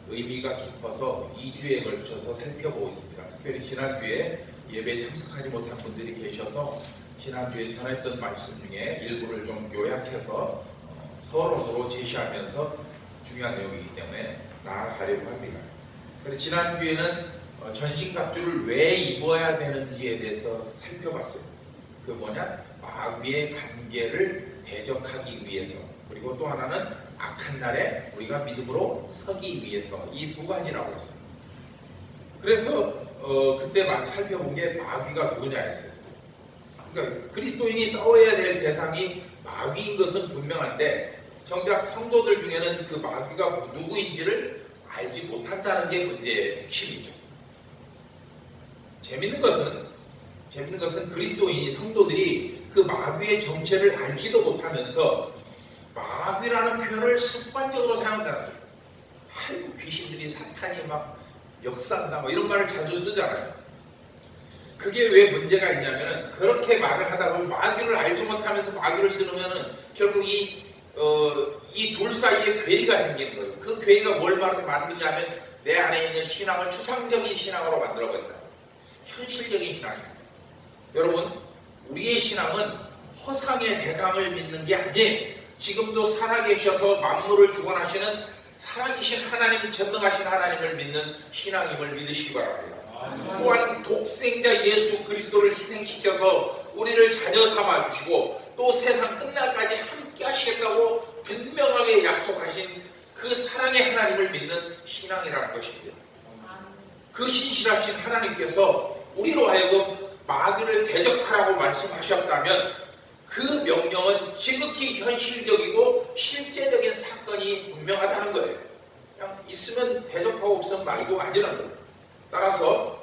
의미가 깊어서 2주에 걸쳐서 살펴보고 있습니다. 특별히 지난주에 예배에 참석하지 못한 분들이 계셔서 지난주에 전했던 말씀 중에 일부를 좀 요약해서 서론으로 제시하면서 중요한 내용이기 때문에 나아가려고 합니다. 그래서 지난주에는 전신갑주를 왜 입어야 되는지에 대해서 살펴봤어요. 그 뭐냐? 마귀의 관계를 대적하기 위해서, 그리고 또 하나는 악한 날에 우리가 믿음으로 서기 위해서, 이 두 가지라고 했어요. 그래서 그때 막 살펴본 게 마귀가 누구냐 했어요. 그러니까 그리스도인이 싸워야 될 대상이 마귀인 것은 분명한데 정작 성도들 중에는 그 마귀가 누구인지를 알지 못한다는 게 문제의 핵심이죠. 재밌는 것은 그리스도인이, 성도들이 그 마귀의 정체를 알지도 못하면서 마귀라는 표현을 습관적으로 사용한다는 거예요. 아이고, 귀신들이, 사탄이 막 역사한다 뭐 이런 말을 자주 쓰잖아요. 그게 왜 문제가 있냐면은, 그렇게 말을 하다 보면 마귀를 알지 못하면서 마귀를 쓰면은 결국 이 둘 사이에 괴리가 생기는 거예요. 그 괴리가 뭘 만드냐면 내 안에 있는 신앙을 추상적인 신앙으로 만들어버린다. 현실적인 신앙이에요. 여러분, 우리의 신앙은 허상의 대상을 믿는 게 아니에요. 지금도 살아계셔서 만물을 주관하시는 살아계신 하나님, 전능하신 하나님을 믿는 신앙임을 믿으시기 바랍니다. 또한 독생자 예수 그리스도를 희생시켜서 우리를 자녀 삼아주시고 또 세상 끝날까지 함께 하시겠다고 분명하게 약속하신 그 사랑의 하나님을 믿는 신앙이라는 것입니다. 그 신실하신 하나님께서 우리로 하여금 마귀를 대적하라고 말씀하셨다면 그 명령은 지극히 현실적이고 실제적인 사건이 분명하다는 거예요. 그냥 있으면 대적하고 없으면 말고 아니라는 거예요. 따라서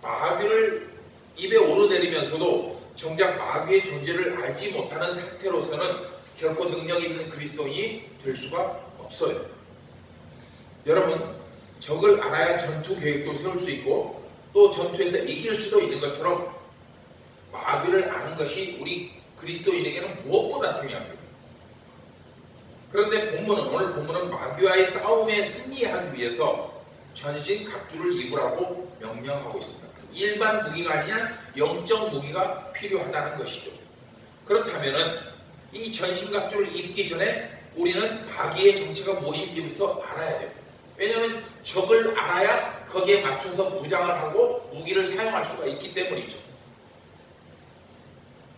마귀를 입에 오르내리면서도 정작 마귀의 존재를 알지 못하는 상태로서는 결코 능력 있는 그리스도인이 될 수가 없어요. 여러분, 적을 알아야 전투 계획도 세울 수 있고 또 전투에서 이길 수도 있는 것처럼 마귀를 아는 것이 우리 그리스도인에게는 무엇보다 중요합니다. 그런데 오늘 본문은 마귀와의 싸움에 승리하기 위해서 전신 갑주를 입으라고 명령하고 있습니다. 일반 무기가 아니라 영적 무기가 필요하다는 것이죠. 그렇다면은 이 전신 갑주를 입기 전에 우리는 마귀의 정체가 무엇인지부터 알아야 돼요. 왜냐하면 적을 알아야 거기에 맞춰서 무장을 하고 무기를 사용할 수가 있기 때문이죠.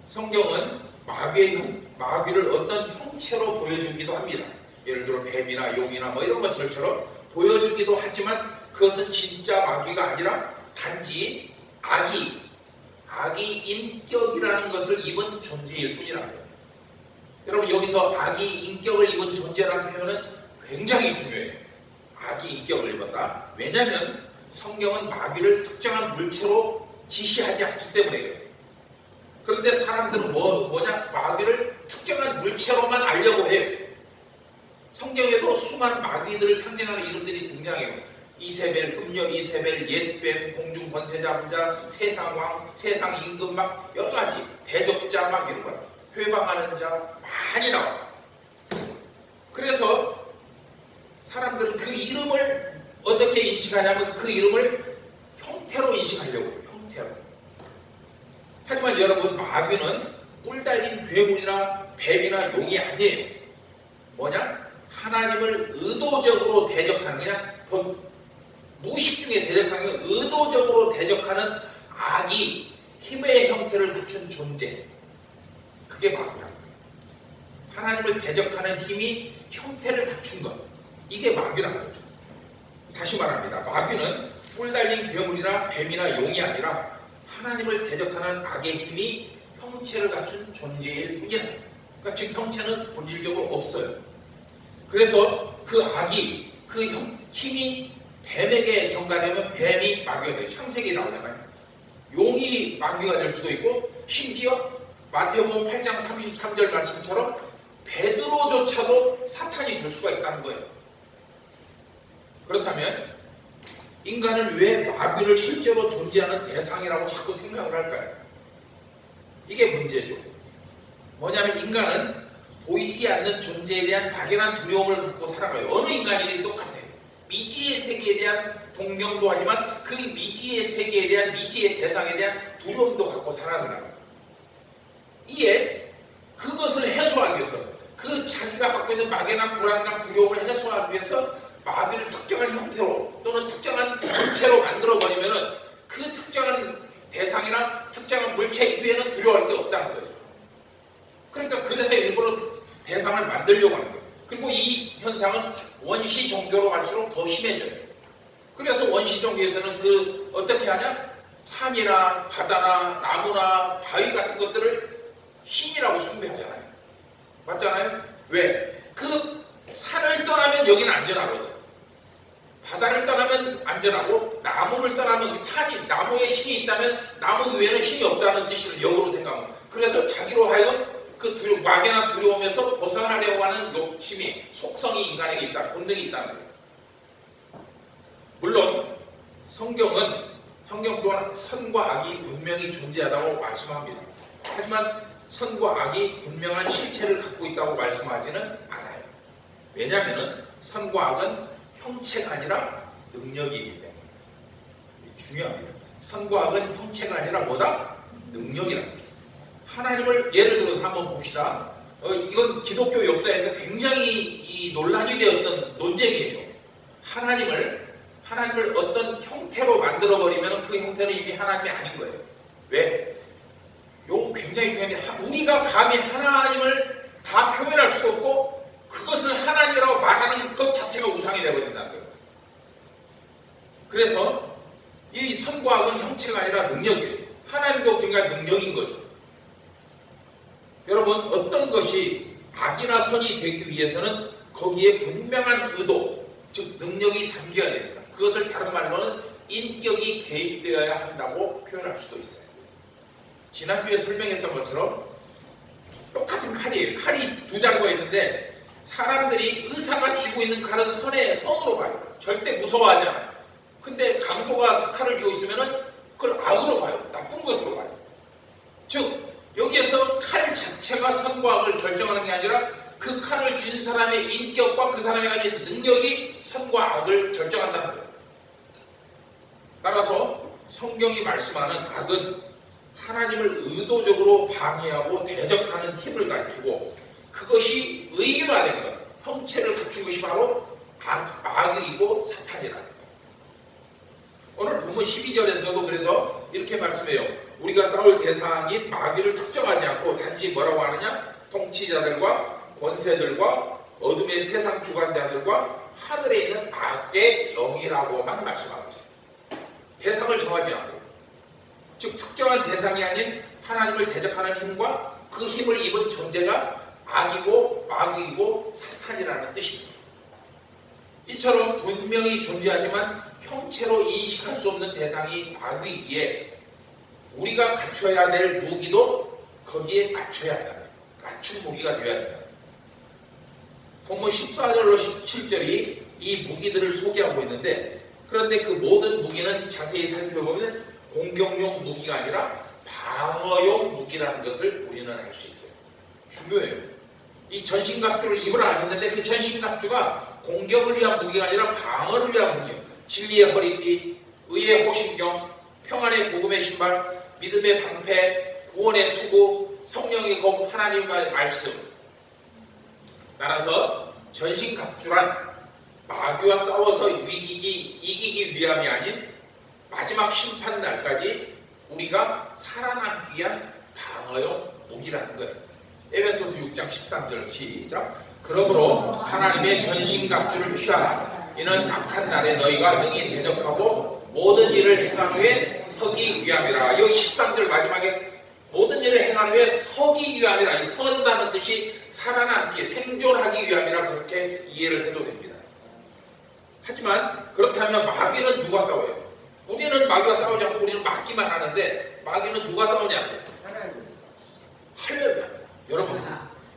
성경은 마귀를 어떤 형체로 보여주기도 합니다. 예를 들어 뱀이나 용이나 뭐 이런 것들처럼 보여주기도 하지만 그것은 진짜 마귀가 아니라 단지 악이 인격이라는 것을 입은 존재일 뿐이라는 거예요. 여러분, 여기서 악이 인격을 입은 존재라는 표현은 굉장히 중요해요. 악이 인격을 입었다. 왜냐하면 성경은 마귀를 특정한 물체로 지시하지 않기 때문에 그래요. 그런데 사람들은 뭐냐? 마귀를 특정한 물체로만 알려고 해요. 성경에도 수많은 마귀들을 상징하는 이름들이 등장해요. 이세벨, 음녀 이세벨, 옛뱀, 공중 권세자분자, 세상왕, 세상 임금 막 여러 가지, 대적자 막 이런 거야. 회방하는 자 많이 나와. 그래서 사람들은 그 이름을 어떻게 인식하냐면 그 이름을 형태로 인식하려고 해요. 형태로. 하지만 여러분, 마귀는 뿔 달린 괴물이나 뱀이나 용이 아니에요. 뭐냐? 하나님을 의도적으로 대적하는, 그냥 무의식 중에 대적하는, 의도적으로 대적하는 악이 힘의 형태를 갖춘 존재. 그게 마귀라는 거예요. 하나님을 대적하는 힘이 형태를 갖춘 것. 이게 마귀라는 거죠. 다시 말합니다. 마귀는 뿔 달린 괴물이나 뱀이나 용이 아니라 하나님을 대적하는 악의 힘이 형체를 갖춘 존재일 뿐이라. 그러니까 즉 형체는 본질적으로 없어요. 그래서 그 악이, 그 힘이 뱀에게 전가되면 뱀이 마귀가 돼요. 창세기에 나오잖아요. 용이 마귀가 될 수도 있고, 심지어 마태복음 8장 33절 말씀처럼 베드로조차도 사탄이 될 수가 있다는 거예요. 그렇다면 인간은 왜 마귀를 실제로 존재하는 대상이라고 자꾸 생각을 할까요? 이게 문제죠. 뭐냐면 인간은 보이지 않는 존재에 대한 막연한 두려움을 갖고 살아가요. 어느 인간이든 똑같아요. 미지의 세계에 대한 동경도 하지만 그 미지의 세계에 대한 미지의 대상에 대한 두려움도 갖고 살아가는 이에 그것을 해소하기 위해서 그 자기가 갖고 있는 막연한 불안감, 두려움을 해소하기 위해서 마귀를 특정한 형태로 또는 특정한 물체로 만들어버리면은 그 특정한 대상이나 특정한 물체 이외에는 두려워할 게 없다는 거죠. 그러니까 그래서 일부러 대상을 만들려고 하는 거예요. 그리고 이 현상은 원시 종교로 갈수록 더 심해져요. 그래서 원시 종교에서는 그 어떻게 하냐? 산이나 바다나 나무나 바위 같은 것들을 신이라고 숭배하잖아요. 맞잖아요? 왜? 그 산을 떠나면 여기는 안전하거든. 바다를 떠나면 안전하고 나무를 떠나면 산이 나무에 신이 있다면 나무 위에는 신이 없다는 뜻을 역으로 생각합니다. 그래서 자기로 하여금 그 막연한 두려움에서 벗어나려고 하는 욕심이 속성이 인간에게 있다. 본능이 있다는 거예요. 물론 성경 또한 선과 악이 분명히 존재하다고 말씀합니다. 하지만 선과 악이 분명한 실체를 갖고 있다고 말씀하지는 않아요. 왜냐하면 선과 악은 형체가 아니라 능력이기 때문에 중요합니다. 선과 악은 형체가 아니라 뭐다? 능력이랍니다. 하나님을 예를 들어서 한번 봅시다. 이건 기독교 역사에서 굉장히 논란이 되었던 논쟁이에요. 하나님을 어떤 형태로 만들어버리면 그 형태는 이미 하나님이 아닌 거예요. 왜? 이거 굉장히 중요한데 우리가 감히 하나님을 다 표현할 수 없고 그것을 하나님이라고 말하는 것 자체가 우상이 되어버린다는 거예요. 그래서 이 선과 악은 형체가 아니라 능력이에요. 하나님도 그러니까 능력인 거죠. 여러분 어떤 것이 악이나 선이 되기 위해서는 거기에 분명한 의도, 즉 능력이 담겨야 됩니다. 그것을 다른 말로는 인격이 개입되어야 한다고 표현할 수도 있어요. 지난주에 설명했던 것처럼 똑같은 칼이에요. 칼이 두 자루가 있는데 사람들이 의사가 쥐고 있는 칼은 선으로 봐요. 절대 무서워하지 않아요. 근데 강도가 칼을 쥐고 있으면 그걸 악으로 봐요. 나쁜 것으로 봐요. 즉 여기에서 칼 자체가 선과 악을 결정하는 게 아니라 그 칼을 쥔 사람의 인격과 그 사람이 가진 능력이 선과 악을 결정한다는 거예요. 따라서 성경이 말씀하는 악은 하나님을 의도적으로 방해하고 대적하는 힘을 가리키고 그것이 의인화된 것, 형체를 갖춘 것이 바로 악이고 사탄이라는 거예요. 오늘 본문 12절에서도 그래서 이렇게 말씀해요. 우리가 싸울 대상인 마귀를 특정하지 않고 단지 뭐라고 하느냐? 통치자들과 권세들과 어둠의 세상 주관자들과 하늘에 있는 악의 영이라고만 말씀하고 있어요. 대상을 정하지 않고 즉 특정한 대상이 아닌 하나님을 대적하는 힘과 그 힘을 입은 존재가 악이고 마귀이고 사탄이라는 뜻입니다. 이처럼 분명히 존재하지만 형체로 인식할 수 없는 대상이 마귀이기에 우리가 갖춰야 될 무기도 거기에 맞춰야 한다. 맞춤 무기가 되어야 한다. 본문 14절로 17절이 이 무기들을 소개하고 있는데 그런데 그 모든 무기는 자세히 살펴보면 공격용 무기가 아니라 방어용 무기라는 것을 우리는 알 수 있어요. 중요해요. 이 전신갑주를 입으라 하셨는데 그 전신갑주가 공격을 위한 무기가 아니라 방어를 위한 무기예요. 진리의 허리띠, 의의 호신경, 평안의 복음의 신발, 믿음의 방패, 구원의 투구, 성령의 검, 하나님의 말씀. 따라서 전신갑주란 마귀와 싸워서 이기기 위함이 아닌 마지막 심판 날까지 우리가 살아남기 위한 방어용 무기라는 거예요. 에베소서 6장 13절 시작. 그러므로 하나님의 전신갑주를 취하라. 이는 악한 날에 너희가 능히 대적하고 모든 일을 행한 후에 서기 위함이라. 여기 13절 마지막에 모든 일을 행한 후에 서기 위함이라. 이 선다는 뜻이 살아남기, 생존하기 위함이라 그렇게 이해를 해도 됩니다. 하지만 그렇다면 마귀는 누가 싸워요? 우리는 마귀와 싸우지 않고 우리는 막기만 하는데 마귀는 누가 싸우냐고요? 하려면 합니다. 여러분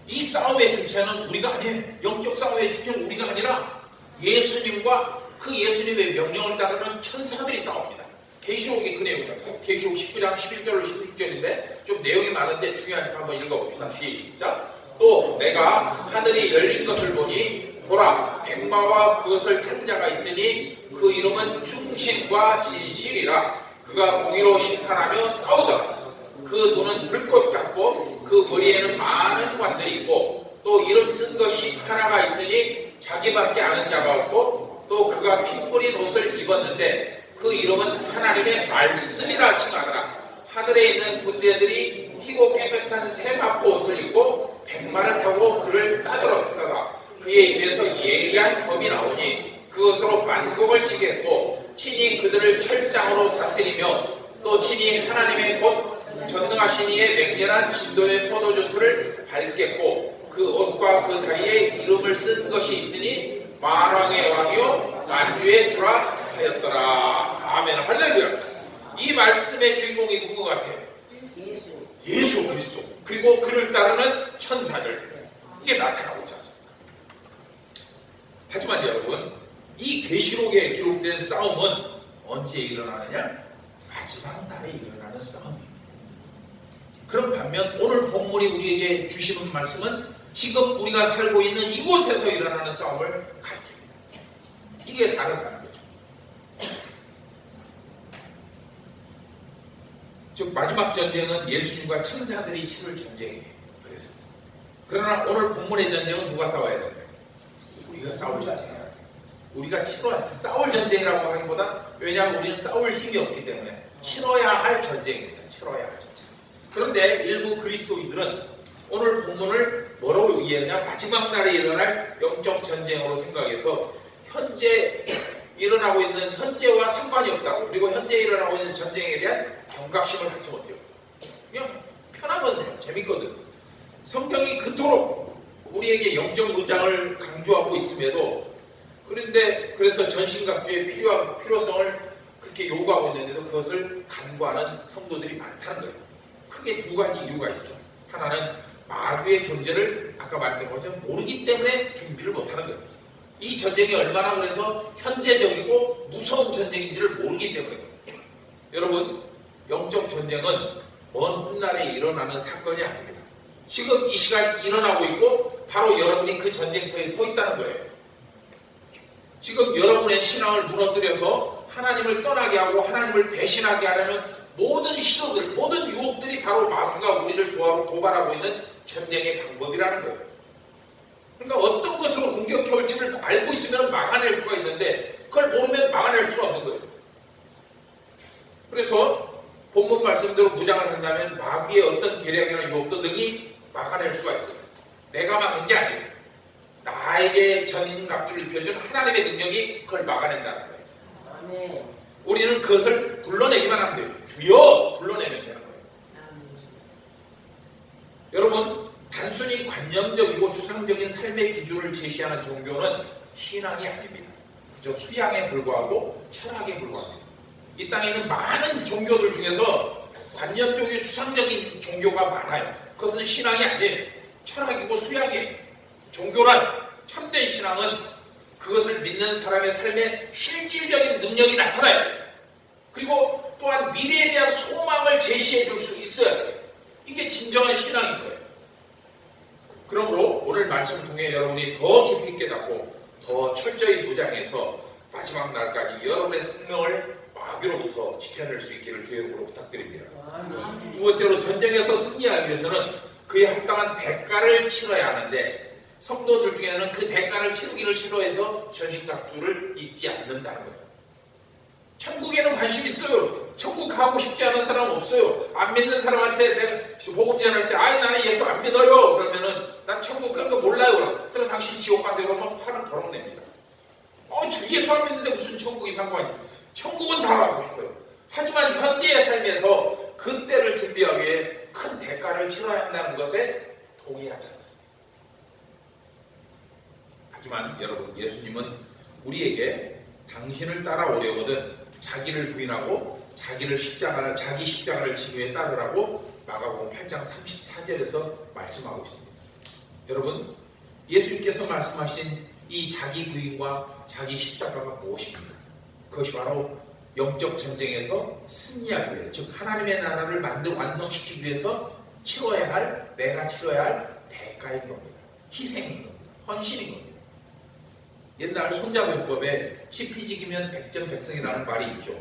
이 싸움의 주체는 우리가 아니에요. 영적 싸움의 주체는 우리가 아니라 예수님과 그 예수님의 명령을 따르는 천사들이 싸웁니다. 계시록의 그 내용입니다. 계시록 19장 11절로 16절인데 좀 내용이 많은데 중요하니까 한번 읽어봅시다. 시작. 또 내가 하늘이 열린 것을 보니 보라 백마와 그것을 탄 자가 있으니 그 이름은 충신과 진실이라. 그가 공의로 심판하며 싸우더라. 그 눈은 불꽃 같고 그 머리에는 많은 관들이 있고 또 이름 쓴 것이 하나가 있으니 자기밖에 아는 자가 없고 또 그가 피 뿌린 옷을 입었는데 그 이름은 하나님의 말씀이라 칭하더라. 하늘에 있는 군대들이 희고 깨끗한 세마포 옷을 입고 백마를 타고 그를 따들었다가 그의 입에서 예리한 검이 나오니 그것으로 만국을 치겠고 친히 그들을 철장으로 다스리며 또 친히 하나님의 곧 전능하신 이의 맹렬한 진도의 포도주틀을 밟겠고 그 옷과 그 다리에 이름을 쓴 것이 있으니 만왕의 왕이요 만주의 주라 하였더라. 아멘. 할렐루야. 이 말씀의 주인공이 누구 같아요? 예수 그리스도. 그리고 그를 따르는 천사들. 이게 나타나고 있지 않습니까? 하지만 여러분, 이 계시록에 기록된 싸움은 언제 일어나느냐? 마지막 날에 일어나는 싸움입니다. 그런 반면 오늘 본문이 우리에게 주시는 말씀은 지금 우리가 살고 있는 이곳에서 일어나는 싸움을 가르칩니다. 이게 다르다는 거죠. 즉 마지막 전쟁은 예수님과 천사들이 치를 전쟁이에요. 그러나 오늘 본문의 전쟁은 누가 싸워야 돼요? 우리가 싸울 전쟁이에요. 우리가 싸울 전쟁이라고 하기보다, 왜냐하면 우리는 싸울 힘이 없기 때문에 치러야 할 전쟁입니다. 치러야 할 전쟁. 그런데 일부 그리스도인들은 오늘 본문을 뭐라고 이해하냐? 마지막 날에 일어날 영적 전쟁으로 생각해서 현재 일어나고 있는 현재와 상관이 없다고, 그리고 현재 일어나고 있는 전쟁에 대한 경각심을 갖지 못해요. 그냥 편하거든요. 재밌거든. 성경이 그토록 우리에게 영적 무장을 강조하고 있음에도, 그런데 그래서 전신갑주의 필요성을 그렇게 요구하고 있는데도 그것을 간과하는 성도들이 많다는 거예요. 크게 두 가지 이유가 있죠. 하나는 마귀의 존재를 아까 말했던 것처럼 모르기 때문에 준비를 못하는 거예요. 이 전쟁이 얼마나 그래서 현재적이고 무서운 전쟁인지를 모르기 때문에. 여러분, 영적 전쟁은 먼 훗날에 일어나는 사건이 아닙니다. 지금 이 시간 일어나고 있고 바로 여러분이 그 전쟁터에 서 있다는 거예요. 지금 여러분의 신앙을 무너뜨려서 하나님을 떠나게 하고 하나님을 배신하게 하려는 모든 시도들, 모든 유혹들이 바로 마귀가 우리를 도발하고 있는 전쟁의 방법이라는 거예요. 그러니까 어떤 것으로 공격해 올지를 알고 있으면 막아낼 수가 있는데 그걸 모르면 막아낼 수가 없는 거예요. 그래서 본문 말씀대로 무장을 한다면 마귀의 어떤 계략이나 유혹도 등이 막아낼 수가 있어요. 내가 막은 게 아니에요. 나에게 전신갑주를 입혀준 하나님의 능력이 그걸 막아낸다는 거예요. 아멘. 우리는 그것을 불러내기만 하면 돼요. 주여 불러내면 되는 거예요. 여러분, 단순히 관념적이고 추상적인 삶의 기준을 제시하는 종교는 신앙이 아닙니다. 그저 수양에 불과하고 철학에 불과합니다. 이 땅에 있는 많은 종교들 중에서 관념적이고 추상적인 종교가 많아요. 그것은 신앙이 아니에요. 철학이고 수양이에요. 종교란, 참된 신앙은 그것을 믿는 사람의 삶에 실질적인 능력이 나타나요. 그리고 또한 미래에 대한 소망을 제시해 줄 수 있어야 돼요. 이게 진정한 신앙인 거예요. 그러므로 오늘 말씀 통해 여러분이 더 깊이 깨닫고 더 철저히 무장해서 마지막 날까지 여러분의 생명을 마귀로부터 지켜낼 수 있기를 주의 이름으로 부탁드립니다. 두 번째로, 전쟁에서 승리하기 위해서는 그에 합당한 대가를 치러야 하는데 성도들 중에는 그 대가를 치르기를 싫어해서 전신갑주를 입지 않는다는 거예요. 천국에는 관심 있어요. 천국 가고 싶지 않은 사람은 없어요. 안 믿는 사람한테 내가 복음 전할 때 아이 나는 예수 안 믿어요. 그러면은 난 천국 가는 거 몰라요. 그럼 당신 지옥 가세요. 그러면 화를 버럭 냅니다. 예수 안 믿는데 무슨 천국이 상관이 있어요. 천국은 다 가고 싶어요. 하지만 현재의 삶에서 그때를 준비하기 위해 큰 대가를 치러야 한다는 것에 동의하지 않습니다. 하지만 여러분, 예수님은 우리에게 당신을 따라오려거든 자기를 부인하고 자기 십자가를 지기 위해 따르라고 마가복음 8장 34절에서 말씀하고 있습니다. 여러분, 예수님께서 말씀하신 이 자기 부인과 자기 십자가가 무엇입니까? 그것이 바로 영적 전쟁에서 승리하기 위해, 즉 하나님의 나라를 완성시키기 위해서 내가 치러야 할 대가인 겁니다. 희생인 겁니다. 헌신인 겁니다. 옛날 손자병법에 지피지기면 백전백승이라는 말이 있죠.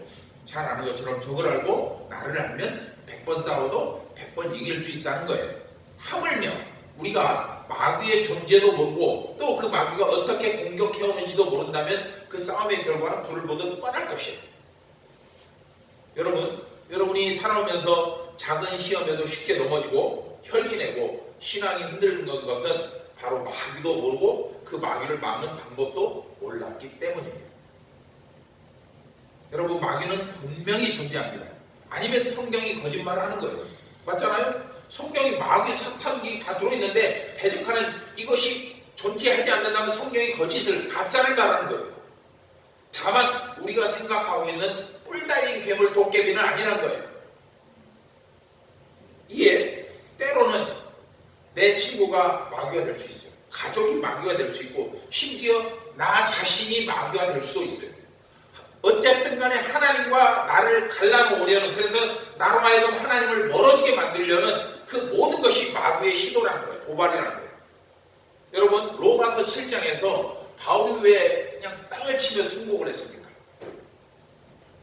잘 아는 것처럼 적을 알고 나를 알면 100번 싸워도 100번 이길 수 있다는 거예요. 하물며 우리가 마귀의 존재도 모르고 또 그 마귀가 어떻게 공격해오는지도 모른다면 그 싸움의 결과는 불을 보듯 뻔할 것이에요. 여러분이 살아오면서 작은 시험에도 쉽게 넘어지고 혈기내고 신앙이 흔들리는 것은 바로 마귀도 모르고 그 마귀를 막는 방법도 몰랐기 때문이에요. 여러분, 마귀는 분명히 존재합니다. 아니면 성경이 거짓말을 하는 거예요. 맞잖아요? 성경이 마귀, 사탄이 다 들어있는데 대적하는 이것이 존재하지 않는다면 성경이 거짓을, 가짜를 말하는 거예요. 다만 우리가 생각하고 있는 뿔 달린 괴물, 도깨비는 아니란 거예요. 이에 때로는 내 친구가 마귀가 될 수 있어요. 가족이 마귀가 될 수 있고 심지어 나 자신이 마귀가 될 수도 있어요. 어쨌든 간에 하나님과 나를 갈라놓으려는, 그래서 나로 하여금 하나님을 멀어지게 만들려는 그 모든 것이 마귀의 시도라는 거예요. 도발이라는 거예요. 여러분, 로마서 7장에서 바울이 왜 그냥 땅을 치며 통곡을 했습니까?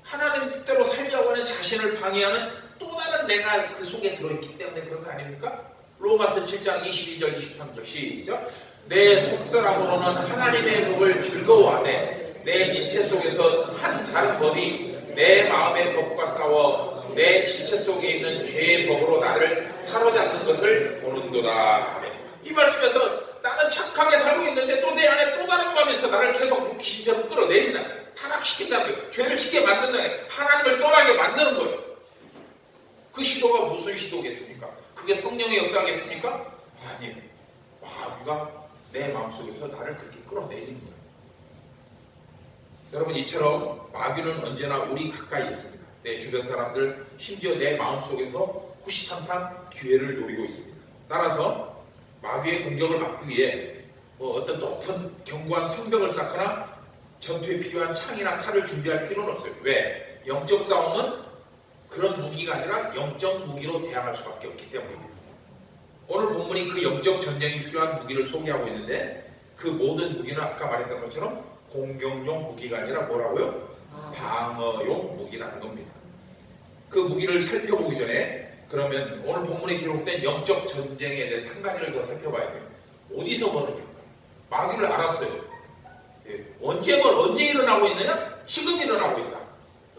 하나님 뜻대로 살려고 하는 자신을 방해하는 또 다른 내가 그 속에 들어있기 때문에 그런 거 아닙니까? 로마서 7장 22절 23절 시작. 내 속사람으로는 하나님의 법을 즐거워하되 내 지체 속에서 한 다른 법이 내 마음의 법과 싸워 내 지체 속에 있는 죄의 법으로 나를 사로잡는 것을 보는도다. 이 말씀에서 나는 착하게 살고 있는데 또 내 안에 또 다른 마음이 있어 나를 계속 불신처럼 끌어내린다. 타락시킨다고요. 죄를 짓게 만든다. 하나님을 떠나게 만드는 거예요. 그 시도가 무슨 시도겠습니까? 그게 성령의 역사겠습니까? 아니에요. 마귀가 내 마음속에서 나를 그렇게 끌어내리는 거예요. 여러분, 이처럼 마귀는 언제나 우리 가까이 있습니다. 내 주변 사람들, 심지어 내 마음속에서 호시탐탐 기회를 노리고 있습니다. 따라서 마귀의 공격을 막기 위해 어떤 높은 견고한 성벽을 쌓거나 전투에 필요한 창이나 칼을 준비할 필요는 없어요. 왜? 영적 싸움은 그런 무기가 아니라 영적 무기로 대항할 수밖에 없기 때문입니다. 오늘 본문이 그 영적 전쟁이 필요한 무기를 소개하고 있는데 그 모든 무기는 아까 말했던 것처럼 공격용 무기가 아니라 뭐라고요? 방어용 무기라는 겁니다. 그 무기를 살펴보기 전에 그러면 오늘 본문에 기록된 영적 전쟁에 대해서 한 가지를 더 살펴봐야 돼요. 어디서 벌어질까요? 마귀를 알았어요. 언제 일어나고 있느냐? 지금 일어나고 있다.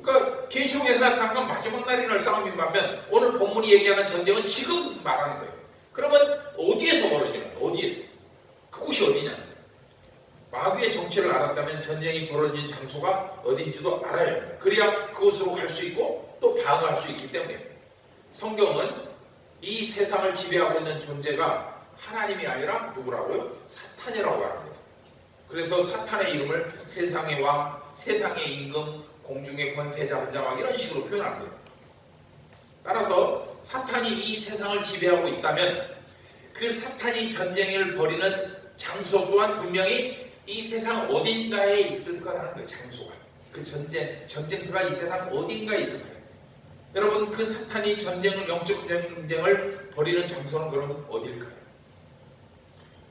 그러니까 계시록에서 나타난 건 마지막 날이날 싸움인 반면 오늘 본문이 얘기하는 전쟁은 지금 말하는 거예요. 그러면 어디에서 벌어지는 거예요? 어디에서? 그곳이 어디냐? 마귀의 정체를 알았다면 전쟁이 벌어진 장소가 어딘지도 알아야 합니다. 그래야 그곳으로 갈 수 있고 또 방어할 수 있기 때문에 성경은 이 세상을 지배하고 있는 존재가 하나님이 아니라 누구라고요? 사탄이라고 말합니다. 그래서 사탄의 이름을 세상의 왕, 세상의 임금, 공중의 권세자, 혼자막 이런 식으로 표현합니다. 따라서 사탄이 이 세상을 지배하고 있다면 그 사탄이 전쟁을 벌이는 장소 또한 분명히 이 세상 어딘가에 있을 거라는 거예요. 장소가. 그 전쟁터가 이 세상 어딘가에 있을 거예요. 여러분, 그 사탄이 영적 전쟁을 벌이는 장소는 그러면 어딜까요?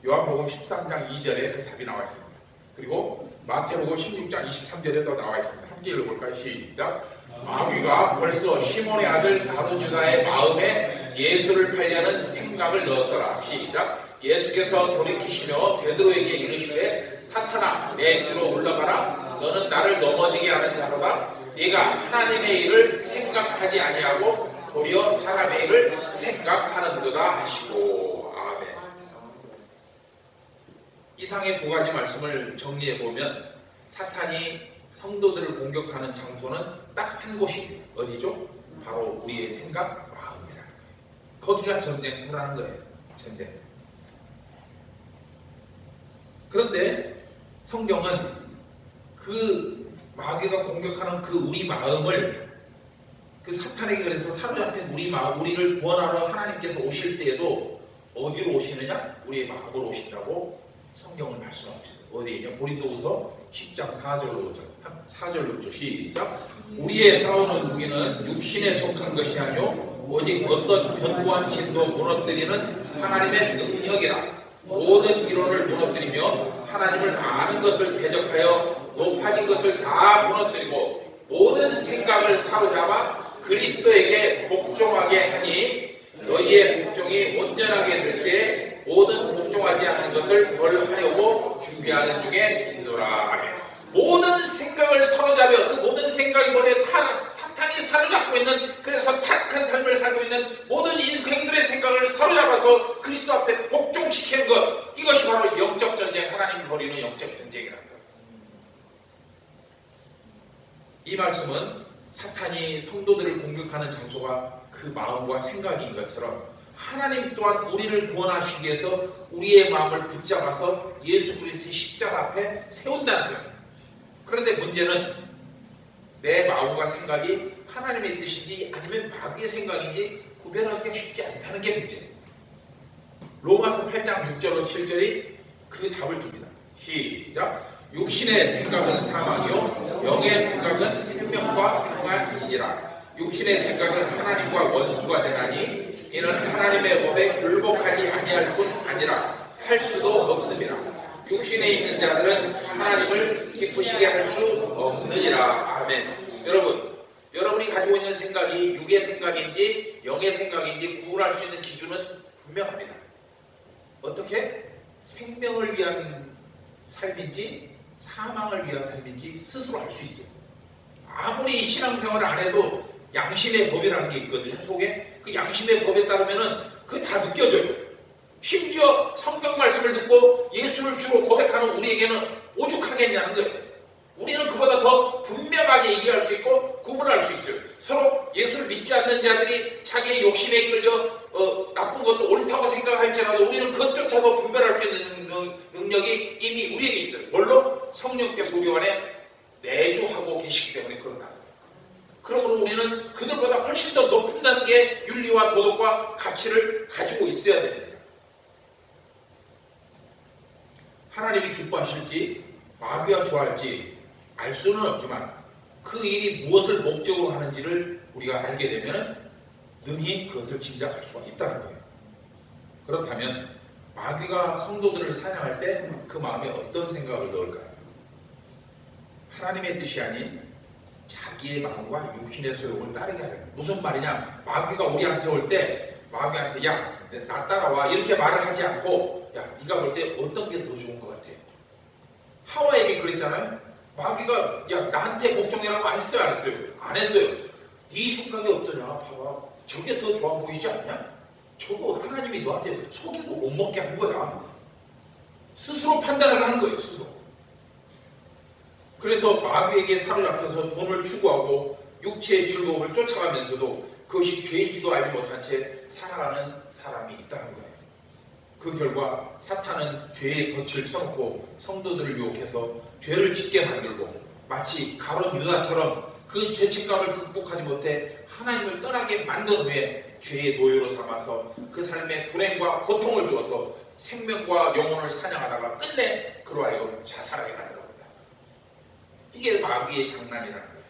요한복음 13장 2절에 그 답이 나와 있습니다. 그리고 마태복음 16장 23절에도 나와 있습니다. 함께 읽어볼까요? 시작. 마귀가 벌써 시몬의 아들 가룟 유다의 마음에 예수를 팔려는 생각을 넣었더라. 시작. 예수께서 돌이키시며 베드로에게 이르시되 사탄아, 내 귀로 올라가라. 너는 나를 넘어지게 하는 자로다. 네가 하나님의 일을 생각하지 아니하고 도리어 사람의 일을 생각하는도다 하시고. 아멘. 이상의 두 가지 말씀을 정리해 보면 사탄이 성도들을 공격하는 장소는 딱 한 곳이 어디죠? 바로 우리의 생각, 마음이라는 거예요. 거기가 전쟁터라는 거예요. 전쟁터. 그런데 성경은 그 마귀가 공격하는 그 우리 마음을 그 사탄에게 그래서 사로잡힌 우리 마음, 우리를 구원하러 하나님께서 오실 때에도 어디로 오시느냐? 우리의 마음으로 오신다고 성경을 말씀하고 있어요. 어디냐? 고린도후서 10장 4절로 5절 시작. 우리의 싸우는 무기는 육신에 속한 것이 아니요 오직 어떤 견고한 진도 무너뜨리는 하나님의 능력이라. 모든 이론을 무너뜨리며 하나님을 아는 것을 대적하여 높아진 것을 다 무너뜨리고 모든 생각을 사로잡아 그리스도에게 복종하게 하니 너희의 복종이 온전하게 될 때 모든 복종하지 않는 것을 벌하려고 준비하는 중에 있노라. 아멘. 모든 생각을 사로잡아 그 모든 생각이 뭐래 사탄이 사로잡고 있는 그래서 타락한 삶을 살고 있는 모든 인생들의 생각을 사로잡아서 그리스도 앞에 복종시키는 것 이것이 바로 영적 전쟁 하나님이 벌이는 영적 전쟁이라는 것. 이 말씀은 사탄이 성도들을 공격하는 장소가 그 마음과 생각인 것처럼 하나님 또한 우리를 구원하시기 위해서 우리의 마음을 붙잡아서 예수 그리스도의 십자가 앞에 세운다는 거예요. 그런데 문제는 내 마음과 생각이 하나님의 뜻인지 아니면 마귀의 생각인지 구별하기가 쉽지 않다는 게 문제예요. 로마서 8장 6절로 7절이 그 답을 줍니다. 시작. 육신의 생각은 사망이요 영의 생각은 생명과 평안이니라. 육신의 생각은 하나님과 원수가 되나니 이는 하나님의 법에 굴복하지 아니할 뿐 아니라 할 수도 없습니다. 육신에 있는 자들은 하나님을 기쁘시게 할 수 없느니라. 아멘. 여러분이 가지고 있는 생각이 육의 생각인지 영의 생각인지 구분할 수 있는 기준은 분명합니다. 어떻게? 생명을 위한 삶인지 사망을 위한 삶인지 스스로 알 수 있어요. 아무리 신앙생활을 안 해도 양심의 법이라는 게 있거든요. 속에 그 양심의 법에 따르면은 그게 다 느껴져요. 심지어 성경 말씀을 듣고 예수를 주로 고백하는 우리에게는 오죽하겠냐는 거예요. 우리는 그보다 더 분명하게 얘기할 수 있고 구분할 수 있어요. 서로 예수를 믿지 않는 자들이 자기의 욕심에 이끌려 나쁜 것도 옳다고 생각할지라도 우리는 그것조차도 분별할 수 있는 능력이 이미 우리에게 있어요. 물론 성령께서 우리 안에 내주하고 계시기 때문에 그런다. 그러므로 우리는 그들보다 훨씬 더 높은 단계의 윤리와 도덕과 가치를 가지고 있어야 됩니다. 하나님이 기뻐하실지 마귀가 좋아할지 알 수는 없지만 그 일이 무엇을 목적으로 하는지를 우리가 알게 되면 능히 그것을 짐작할 수가 있다는 거예요. 그렇다면 마귀가 성도들을 사냥할 때 그 마음에 어떤 생각을 넣을까요? 하나님의 뜻이 아닌 자기의 마음과 육신의 소욕을 따르게 하는 거예요. 무슨 말이냐? 마귀가 우리한테 올 때 마귀한테 야, 나 따라와 이렇게 말을 하지 않고 야, 네가 볼 때 어떤 게 더 좋은 것 같아? 하와에게 그랬잖아요. 마귀가 야, 나한테 복종이라고 안 했어요? 안 했어요? 안 했어요. 네 생각이 어떠냐? 봐봐. 저게 더 좋아 보이지 않냐? 저거 하나님이 너한테 속이고 못 먹게 한 거야. 스스로 판단을 하는 거예요. 스스로. 그래서 마귀에게 사로잡혀서 돈을 추구하고 육체의 즐거움을 쫓아가면서도 그것이 죄인지도 알지 못한 채 살아가는 사람이 있다는 거예요. 그 결과 사탄은 죄의 덫을 쳐놓고 성도들을 유혹해서 죄를 짓게 만들고 마치 가룟 유다처럼 그 죄책감을 극복하지 못해 하나님을 떠나게 만든 후에 죄의 노예로 삼아서 그 삶에 불행과 고통을 주어서 생명과 영혼을 사냥하다가 끝내 그로 하여금 자살하게 만들어버린다. 이게 마귀의 장난이라는 거예요.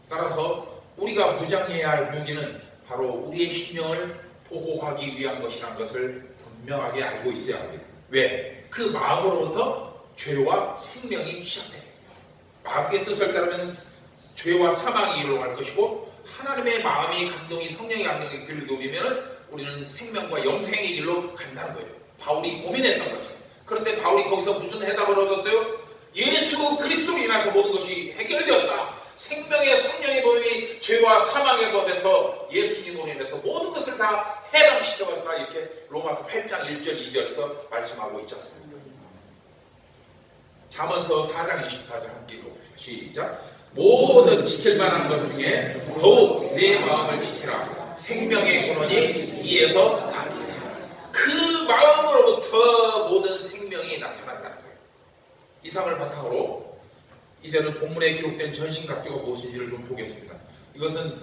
따라서 우리가 무장해야 할 무기는 바로 우리의 심령을 보호하기 위한 것이라는 것을 분명하게 알고 있어야 합니다. 왜? 그 마음으로부터 죄와 생명이 시작돼요. 마귀의 뜻을 따르면 죄와 사망이 일로 갈 것이고 하나님의 마음이 감동이 성령의 감동의 길을 누비면 우리는 생명과 영생의 길로 간다는 거예요. 바울이 고민했던 거죠. 그런데 바울이 거기서 무슨 해답을 얻었어요? 예수 그리스도로 인해서 모든 것이 해결되었다. 생명의 성령의 법이 죄와 사망의 법에서 예수님으로 인해서 모든 것을 다 해방시켜버렸다. 이렇게 로마서 8장 1절 2절에서 말씀하고 있지 않습니까? 잠언서 4장 24절 함께 읽어봅시다. 시작. 모든 지킬 만한 것 중에 더욱 내 마음을 지키라. 생명의 근원이 이에서 나니라. 그 마음으로부터 모든 생명이 나타난다는 거예요. 이상을 바탕으로 이제는 본문에 기록된 전신갑주가 무엇인지를 좀 보겠습니다. 이것은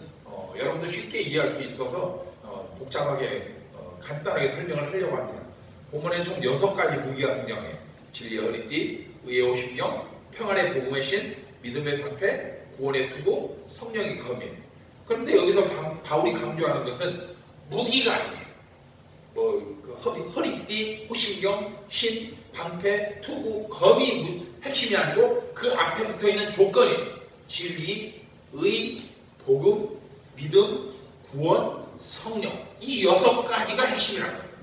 여러분도 쉽게 이해할 수 있어서 복잡하게 간단하게 설명을 하려고 합니다. 본문에 총 6가지 무기가 등장해요. 진리의 허리띠, 의의 오십령, 평안의 복음의 신, 믿음의 방패, 구원의 투구, 성령의 검이에요. 그런데 여기서 바울이 강조하는 것은 무기가 아니에요. 그 허리띠, 호심경, 신, 방패, 투구, 검이 핵심이 아니고 그 앞에 붙어있는 조건이 진리, 의, 복음, 믿음, 구원, 성령, 이 6가지가 핵심이라는 거예요.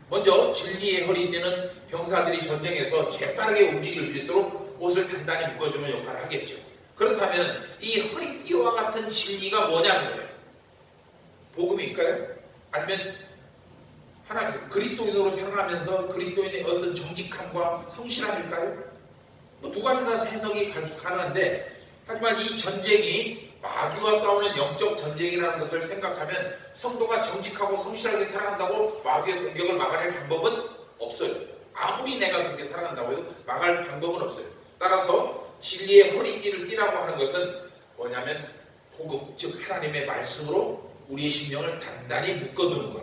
먼저 진리의 허리띠는 병사들이 전쟁에서 재빠르게 움직일 수 있도록 옷을 단단히 묶어주는 역할을 하겠죠. 그렇다면 이 허리띠와 같은 진리가 뭐냐는 거예요. 복음일까요? 아니면 하나님 그리스도인으로 살아가면서 그리스도인의 어떤 정직함과 성실함일까요? 뭐 두 가지 다 해석이 가능한데, 하지만 이 전쟁이 마귀와 싸우는 영적 전쟁이라는 것을 생각하면 성도가 정직하고 성실하게 살아간다고 마귀의 공격을 막아낼 방법은 없어요. 아무리 내가 그렇게 살아간다고 해도 막을 방법은 없어요. 따라서 진리의 허리띠를 띠라고 하는 것은 뭐냐면 복음, 즉 하나님의 말씀으로 우리의 심령을 단단히 묶어두는 것.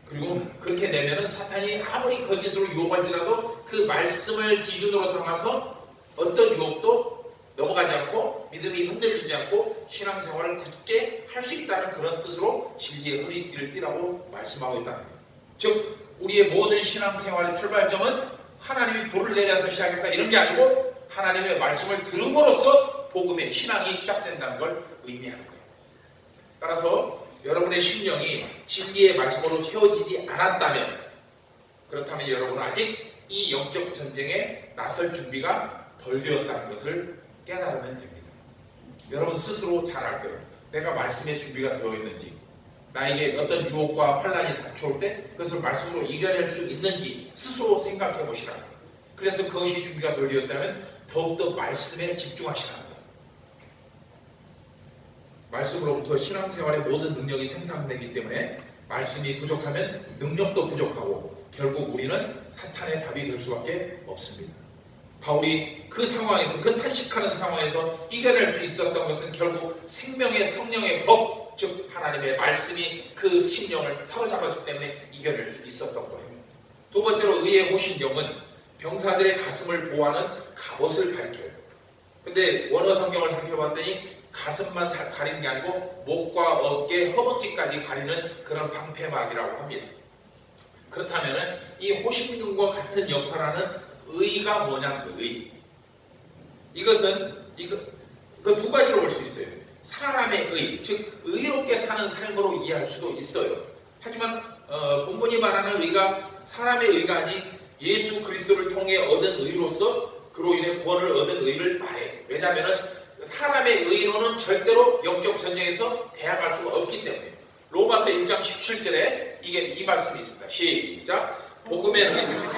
그리고 그렇게 되면은 사탄이 아무리 거짓으로 유혹할지라도 그 말씀을 기준으로 삼아서 어떤 유혹도 넘어가지 않고 믿음이 흔들리지 않고 신앙생활을 굳게 할 수 있다는 그런 뜻으로 진리의 허리띠를 띠라고 말씀하고 있다는 거예요. 즉 우리의 모든 신앙생활의 출발점은 하나님이 불을 내려서 시작했다 이런 게 아니고 하나님의 말씀을 들음으로써 복음의 신앙이 시작된다는 걸 의미하는 거예요. 따라서 여러분의 심령이 진리의 말씀으로 채워지지 않았다면, 그렇다면 여러분은 아직 이 영적 전쟁에 나설 준비가 덜 되었다는 것을 깨달으면 됩니다. 여러분 스스로 잘 알 거예요. 내가 말씀의 준비가 되어 있는지, 나에게 어떤 유혹과 환란이 닥쳐올 때 그것을 말씀으로 이겨낼 수 있는지 스스로 생각해 보시라는 거예요. 그래서 그것이 준비가 덜 되었다면 더욱더 말씀에 집중하시라는 거예요. 말씀으로부터 신앙생활의 모든 능력이 생산되기 때문에 말씀이 부족하면 능력도 부족하고 결국 우리는 사탄의 밥이 될 수밖에 없습니다. 바울이 그 상황에서, 그 탄식하는 상황에서 이겨낼 수 있었던 것은 결국 생명의 성령의 법, 즉 하나님의 말씀이 그 심령을 사로잡았기 때문에 이겨낼 수 있었던 거예요. 두 번째로 의의 호신경은 병사들의 가슴을 보호하는 갑옷을 가리켜요. 근데 원어 성경을 살펴봤더니 가슴만 가리는 게 아니고 목과 어깨, 허벅지까지 가리는 그런 방패막이라고 합니다. 그렇다면 이 호신경과 같은 역할하는 의가 뭐냐면 의. 이것은 그 두 가지로 볼 수 있어요. 사람의 의, 즉 의롭게 사는 삶으로 이해할 수도 있어요. 하지만 본문이 말하는 의가 사람의 의가 아닌 예수 그리스도를 통해 얻은 의로서 그로 인해 구원을 얻은 의를 말해요. 왜냐하면 사람의 의로는 절대로 영적 전쟁에서 대항할 수가 없기 때문에. 로마서 1장 17절에 이 말씀이 있습니다. 시작. 복음의 의,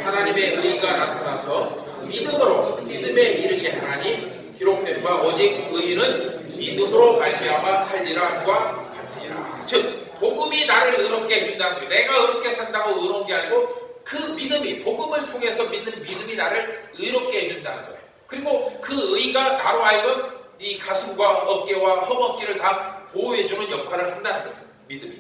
하나님의 의가 나타나서 믿음으로 믿음에 이르게 하나니 기록된 바 오직 의인은 믿음으로 말미암아 살리라 함과 같으니라. 즉 복음이 나를 의롭게 해준다는 거예요. 내가 의롭게 산다고 의로운 게 아니고 그 믿음이, 복음을 통해서 믿는 믿음이 나를 의롭게 해준다는 거예요. 그리고 그 의가 나로 하여금 이 가슴과 어깨와 허벅지를 다 보호해주는 역할을 한다는 거예요. 믿음이.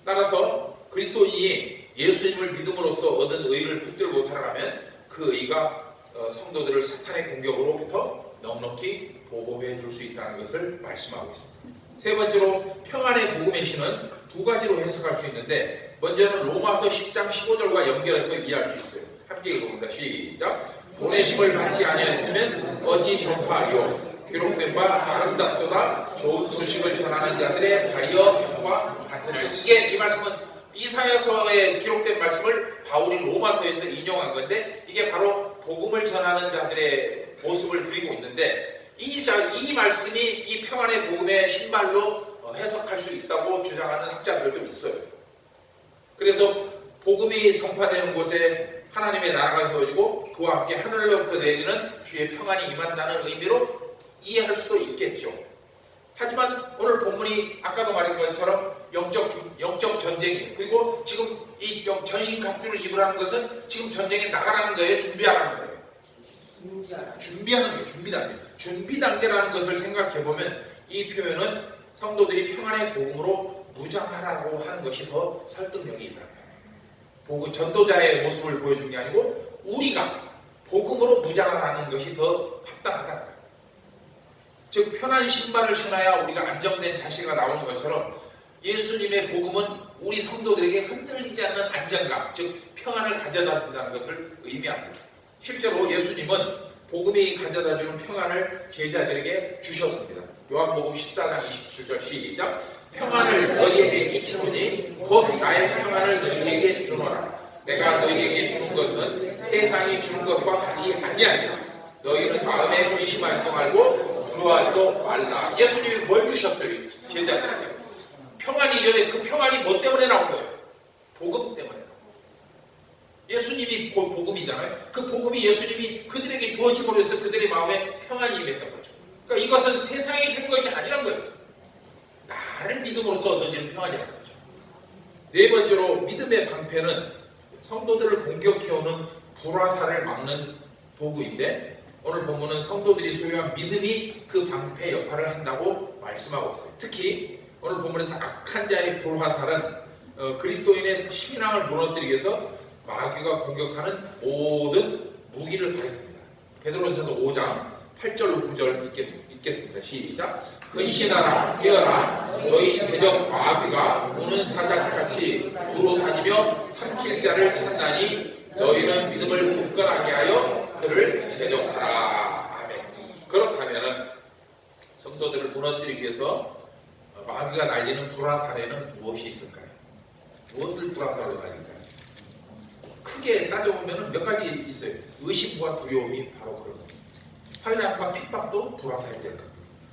따라서 그리스도인이 예수님을 믿음으로써 얻은 의를 붙들고 살아가면 그 의가 성도들을 사탄의 공격으로부터 넉넉히 보호해 줄 수 있다는 것을 말씀하고 있습니다. 세 번째로 평안의 복음의 신은 두 가지로 해석할 수 있는데, 먼저는 로마서 10장 15절과 연결해서 이해할 수 있어요. 함께 읽어봅니다. 시작. 보내심을 받지 아니하였으면 어찌 전파하리요. 기록된 바 아름답도다 좋은 소식을 전하는 자들의 발이여과 같으늘. 이 말씀은 이사야서에 기록된 말씀을 바울이 로마서에서 인용한 건데, 이게 바로 복음을 전하는 자들의 모습을 그리고 있는데, 이 말씀이 이 평안의 복음의 신발로 해석할 수 있다고 주장하는 학자들도 있어요. 그래서 복음이 선포되는 곳에 하나님의 나라가 세워지고 그와 함께 하늘로부터 내리는 주의 평안이 임한다는 의미로 이해할 수도 있겠죠. 하지만 오늘 본문이 아까도 말한 것처럼 영적 전쟁이에요. 그리고 지금 이 전신 갑주를 입으라는 것은 지금 전쟁에 나가라는 거예요? 준비하라는 거예요? 준비하는 거예요. 준비 단계라는 것을 생각해보면 이 표현은 성도들이 평안의 복음으로 무장하라고 하는 것이 더 설득력이 있다. 복음 전도자의 모습을 보여준 게 아니고 우리가 복음으로 무장하라는 것이 더 합당하다. 즉 편한 신발을 신어야 우리가 안정된 자세가 나오는 것처럼 예수님의 복음은 우리 성도들에게 흔들리지 않는 안정감, 즉 평안을 가져다 준다는 것을 의미합니다. 실제로 예수님은 복음이 가져다주는 평안을 제자들에게 주셨습니다. 요한복음 14장 27절 시작. 평안을 너희에게 끼치노니 곧 나의 평안을 너희에게 주노라. 내가 너희에게 주는 것은 세상이 주는 것과 같이 아니하니라. 너희는 마음에 근심하지도 말고 두려워하지도 말라. 예수님이 뭘 주셨어요? 제자들에게. 평안이 이전에 그 평안이 뭐 때문에 나온 거예요? 복음 때문에. 예수님이 복음이잖아요. 그 복음이 예수님이 그들에게 주어짐으로 해서 그들의 마음에 평안이 임했던 거죠. 그러니까 이것은 세상이 주는 것이 아니란 거예요. 나를 믿음으로써 얻어지는 평안이라는 거죠. 네 번째로 믿음의 방패는 성도들을 공격해오는 불화살을 막는 도구인데, 오늘 본문은 성도들이 소유한 믿음이 그 방패 역할을 한다고 말씀하고 있어요. 특히 오늘 본문에서 악한 자의 불화살은 그리스도인의 신앙을 무너뜨리기 위해서 마귀가 공격하는 모든 무기를 가리킵니다. 베드로전서 5장 8절로 9절 읽겠습니다. 시작. 근신하라 깨어라 너희 대적 마귀가 우는 사자같이 두루 다니며 삼킬 자를 찾나니 너희는 믿음을 굳건하게 하여 그를 대적하라. 아멘. 그렇다면 성도들을 무너뜨리기 위해서 마귀가 날리는 불화살에는 무엇이 있을까요? 무엇을 불화살로 날릴까요? 크게 따져보면 몇 가지 있어요. 의심과 두려움이 바로 그런 겁니다. 환난과 핍박도 불화살이 될 겁니다.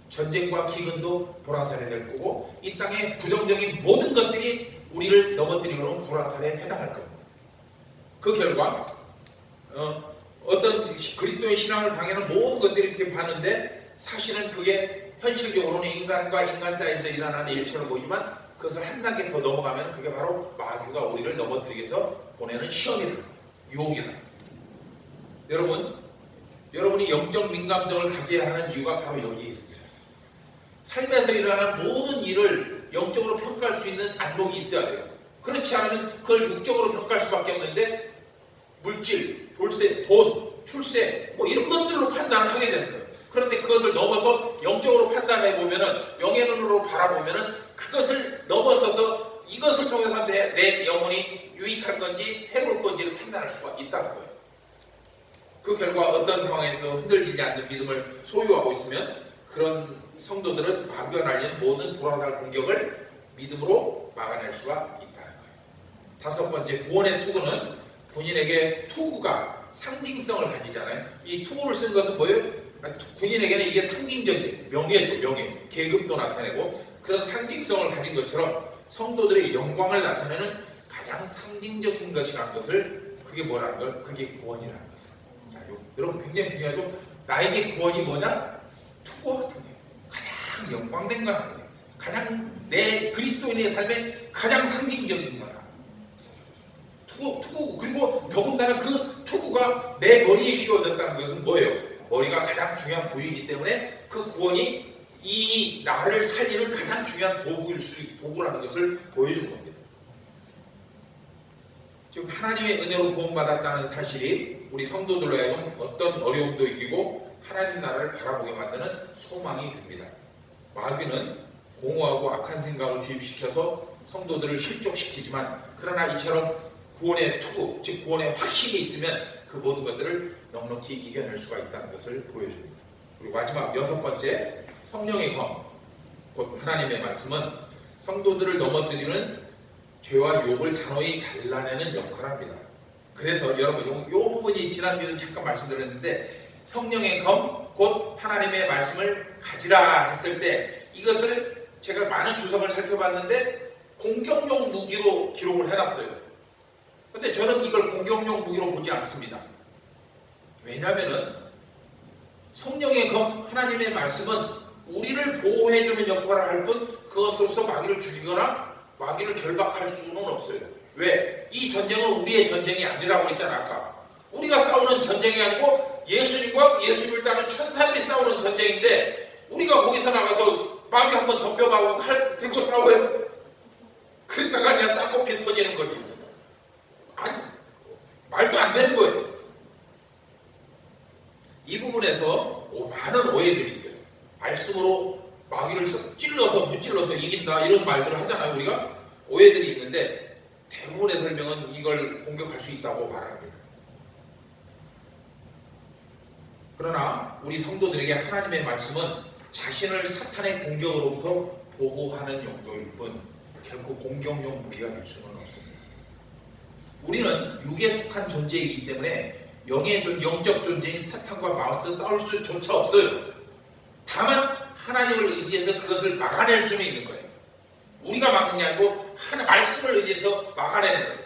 전쟁과 기근도 불화살이 될 거고, 이 땅의 부정적인 모든 것들이 우리를 넘어뜨리는 불화살에 해당할 겁니다. 그 결과 어떤 그리스도의 신앙을 방해하는 모든 것들이 이렇게 봤는데, 사실은 그게 현실적으로는 인간과 인간 사이에서 일어나는 일처럼 보이지만, 그것을 한 단계 더 넘어가면 그게 바로 마귀가 우리를 넘어뜨리기 위해서 보내는 시험이다, 유혹이다. 여러분이 영적 민감성을 가져야 하는 이유가 바로 여기에 있습니다. 삶에서 일어나는 모든 일을 영적으로 평가할 수 있는 안목이 있어야 돼요. 그렇지 않으면 그걸 육적으로 평가할 수밖에 없는데, 물질, 돌세, 돈, 출세 뭐 이런 것들로 판단을 하게 되는 거예요. 그런데 그것을 넘어서 영적으로 판단해 보면은, 영의 눈으로 바라보면은 그것을 넘어서서 이것을 통해서 내 영혼이 유익할 건지 해로울 건지를 판단할 수가 있다는 거예요. 그 결과 어떤 상황에서 흔들리지 않는 믿음을 소유하고 있으면 그런 성도들은 마귀가 날리는 모든 불화살 공격을 믿음으로 막아낼 수가 있다는 거예요. 다섯 번째, 구원의 투구는 군인에게 투구가 상징성을 가지잖아요. 이 투구를 쓴 것은 뭐예요? 군인에게는 이게 상징적인 명예죠. 명예, 계급도 나타내고 그런 상징성을 가진 것처럼 성도들의 영광을 나타내는 가장 상징적인 것이라는 것을, 그게 뭐라는 걸? 그게 구원이라는 것을. 자, 여러분 굉장히 중요하죠. 나에게 구원이 뭐냐? 투구 같은 거예요. 가장 영광된 거라는 거예요. 가장 내 그리스도인의 삶에 가장 상징적인 거야. 투구. 그리고 더군다나 그 투구가 내 머리에 씌워졌다는 것은 뭐예요? 머리가 가장 중요한 부위이기 때문에 그 구원이 이 나를 살리는 가장 중요한 도구라는 것을 보여주는 겁니다. 지금 하나님의 은혜로 구원받았다는 사실이 우리 성도들로 하여금 어떤 어려움도 이기고 하나님 나라를 바라보게 만드는 소망이 됩니다. 마귀는 공허하고 악한 생각을 주입시켜서 성도들을 실족시키지만, 그러나 이처럼 구원의 투구, 즉 구원의 확신이 있으면 그 모든 것들을 넉넉히 이겨낼 수가 있다는 것을 보여줍니다. 그리고 마지막 여섯 번째, 성령의 검, 곧 하나님의 말씀은 성도들을 넘어뜨리는 죄와 욕을 단호히 잘라내는 역할을 합니다. 그래서 여러분, 이 부분이 지난주에도 잠깐 말씀드렸는데, 성령의 검, 곧 하나님의 말씀을 가지라 했을 때, 이것을 제가 많은 주석을 살펴봤는데 공격용 무기로 기록을 해놨어요. 근데 저는 이걸 공격용 무기로 보지 않습니다. 왜냐하면 성령의 검, 하나님의 말씀은 우리를 보호해주는 역할을 할 뿐 그것으로서 마귀를 죽이거나 마귀를 결박할 수는 없어요. 왜? 이 전쟁은 우리의 전쟁이 아니라고 했잖아. 아까 우리가 싸우는 전쟁이 아니고 예수님과 예수님을 따르는 천사들이 싸우는 전쟁인데, 우리가 거기서 나가서 마귀 한번 덤벼가고 칼 들고 싸워요. 그랬다가 그냥 쌍꺼풀 터지는 거지. 아니, 말도 안 되는 거예요. 이 부분에서 많은 오해들이 있어요. 말씀으로 마귀를 찔러서 무찔러서 이긴다 이런 말들을 하잖아요. 우리가 오해들이 있는데 대부분의 설명은 이걸 공격할 수 있다고 말합니다. 그러나 우리 성도들에게 하나님의 말씀은 자신을 사탄의 공격으로부터 보호하는 용도일 뿐 결코 공격용 무기가 될 수는 없습니다. 우리는 육에 속한 존재이기 때문에 영적 존재인 사탄과 맞서 싸울 수조차 없어요. 다만 하나님을 의지해서 그것을 막아낼 수는 있는 거예요. 우리가 막는 게 아니고 하나님 말씀을 의지해서 막아내는 거예요.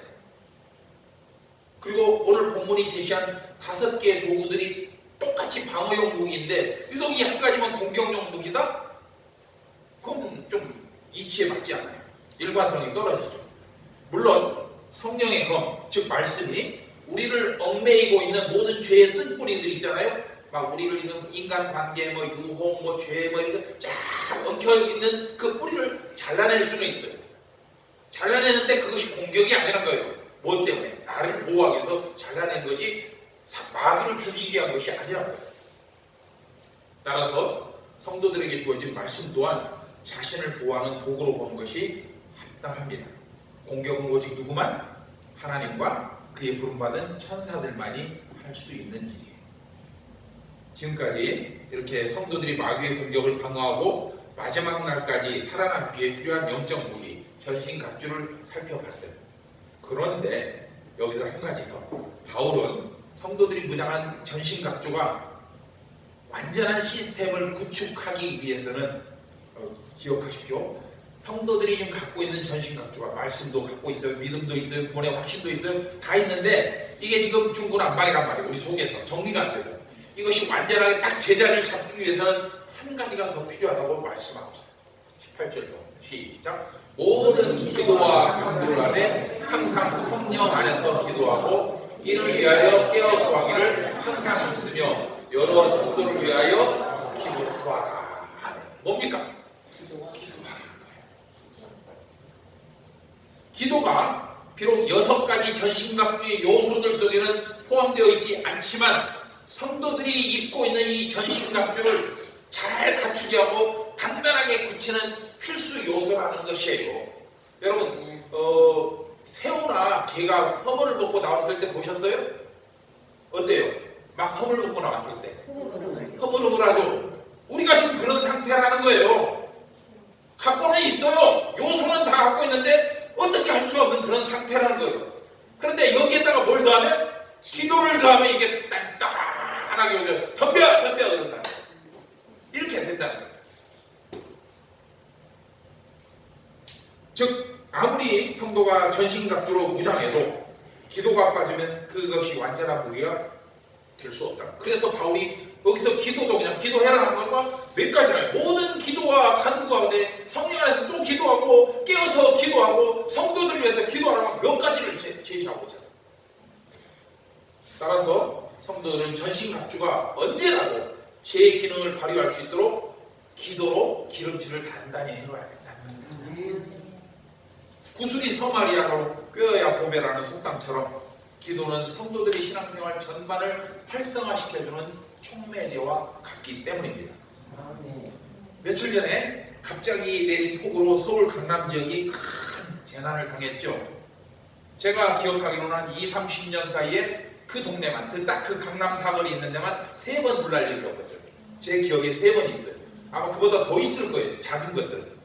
그리고 오늘 본문이 제시한 5개의 도구들이 똑같이 방어용 무기인데 유독 이 한 가지만 공격용 무기다? 그건 좀 이치에 맞지 않아요. 일관성이 떨어지죠. 물론 성령의 검, 즉 말씀이 우리를 얽매이고 있는 모든 죄의 쓴뿌리들 있잖아요. 막 우리를 이런 인간관계, 유혹, 죄, 이런 쫙 엉켜있는 그 뿌리를 잘라낼 수는 있어요. 잘라내는데 그것이 공격이 아니란 거예요. 뭐 때문에? 나를 보호하기 위해서 잘라낸 거지 마귀를 죽이기 위한 것이 아니란 거예요. 따라서 성도들에게 주어진 말씀 또한 자신을 보호하는 도구로 보는 것이 합당합니다. 공격은 오직 누구만? 하나님과 그의 부름받은 천사들만이 할 수 있는 일이에요. 지금까지 이렇게 성도들이 마귀의 공격을 방어하고 마지막 날까지 살아남기 위해 필요한 영적 무기, 전신갑주를 살펴봤어요. 그런데 여기서 한 가지 더. 바울은 성도들이 무장한 전신갑주가 완전한 시스템을 구축하기 위해서는 기억하십시오. 성도들이 지금 갖고 있는 전신갑주가 말씀도 갖고 있어요. 믿음도 있어요. 본의 확신도 있어요. 다 있는데 이게 지금 중구난방이란 말이에요. 우리 속에서 정리가 안 되고 이것이 완전하게 딱 제자리를 잡기 위해서는 한 가지가 더 필요하다고 말씀하고 있어요. 18절로 시작. 모든 기도와 간구를 하되 항상 성령 안에서 기도하고 이를 위하여 깨어 구하기를 항상 힘쓰며 여러 성도를 위하여 기도하라. 뭡니까? 기도가 비록 6가지 전신갑주의 요소들 속에는 포함되어 있지 않지만 성도들이 입고 있는 이 전신갑주를 잘 갖추게 하고 단단하게 굳히는 필수 요소라는 것이에요. 여러분 새우나 개가 허물을 먹고 나왔을 때 보셨어요? 어때요? 막 허물 먹고 나왔을 때 허물허물하죠. 우리가 지금 그런 상태라는 거예요. 갖고는 있어요. 요소는 다 갖고 있는데 어떻게 할 수 없는 그런 상태라는 거예요. 그런데 여기에다가 뭘 더하면? 기도를 더하면 이게 단단하게 덤벼 그런다. 이렇게 된다는 거예요. 즉 아무리 성도가 전신갑주로 무장해도 기도가 빠지면 그것이 완전한 무기가 될 수 없다. 그래서 바울이 여기서 기도도 그냥 기도해라 하는 건가? 몇 가지나 모든 기도와 간구하되 성령 안에서 또 기도하고 깨어서 기도하고 성도들 위해서 기도하라고 몇 가지를 제시하고 있잖아요. 따라서 성도들은 전신갑주가 언제라도 제 기능을 발휘할 수 있도록 기도로 기름칠을 단단히 해놓아야 된다. 구슬이 서마리아로 꿰어야 보배라는 속담처럼 기도는 성도들의 신앙생활 전반을 활성화시켜주는 촉매제와 같기 때문입니다. 며칠 전에 갑자기 내린 폭우로 서울 강남 지역이 큰 재난을 당했죠. 제가 기억하기로는 한 20-30년 사이에 그 동네만, 딱 그 강남 사거리 있는 데만 3번 불날 일이 겪었어요. 제 기억에 3번 있어요. 아마 그보다 더 있을 거예요. 작은 것들은.